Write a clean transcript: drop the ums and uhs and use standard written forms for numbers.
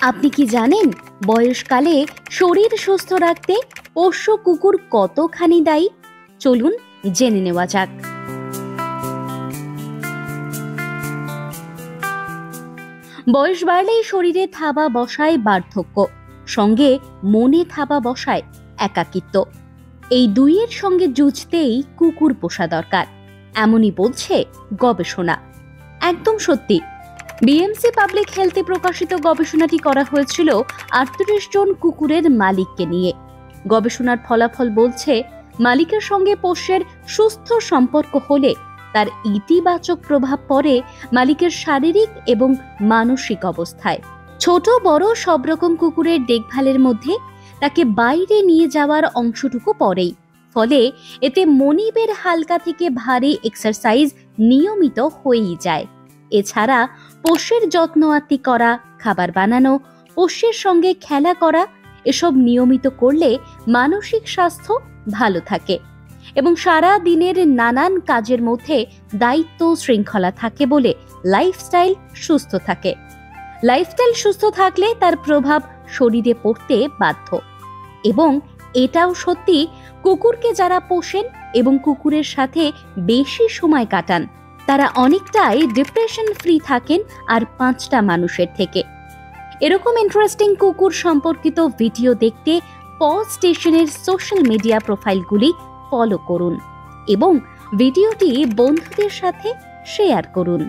আপনি কি জানেন বয়সকালে শরীর সুস্থ রাখতে পোষ্য কুকুর কতখানি দায়ী? চলুন জেনে নেওয়া যাক। বয়স বাড়লেই শরীরে থাবা বসায় বার্ধক্য, সঙ্গে মনে থাবা বসায় একাকিত্ব। এই দুইয়ের সঙ্গে যুঝতেই কুকুর পোষা দরকার, এমনই বলছে গবেষণা। একদম সত্যি। বিএমসি পাবলিক হেলথে প্রকাশিত গবেষণাটি করা হয়েছিল 38 জন কুকুরের মালিককে নিয়ে। গবেষণার ফলাফল বলছে, মালিকের সঙ্গে পোষ্যের সুস্থ সম্পর্ক হলে তার ইতিবাচক প্রভাব পড়ে মালিকের শারীরিক এবং মানসিক অবস্থায়। ছোট বড় সব রকম কুকুরের দেখভালের মধ্যে তাকে বাইরে নিয়ে যাওয়ার অংশটুকু পড়েই, ফলে এতে মনিবের হালকা থেকে ভারী এক্সারসাইজ নিয়মিত হয়েই যায়। এছাড়া পোষ্যের যত্ন আত্তি করা, খাবার বানানো, পোষ্যের সঙ্গে খেলা করা, এসব নিয়মিত করলে মানসিক স্বাস্থ্য ভালো থাকে এবং সারা দিনের নানান কাজের মধ্যে দায়িত্ব শৃঙ্খলা থাকে বলে লাইফস্টাইল সুস্থ থাকে। লাইফস্টাইল সুস্থ থাকলে তার প্রভাব শরীরে পড়তে বাধ্য। এবং এটাও সত্যি, কুকুরকে যারা পোষেন এবং কুকুরের সাথে বেশি সময় কাটান তারা অনেকটাই ডিপ্রেশন ফ্রি থাকেন আর 5টা মানুষের থেকে। এরকম ইন্টারেস্টিং কুকুর সম্পর্কিত ভিডিও দেখতে পজ স্টেশনের সোশ্যাল মিডিয়া প্রোফাইলগুলি ফলো করুন এবং ভিডিওটি বন্ধুদের সাথে শেয়ার করুন।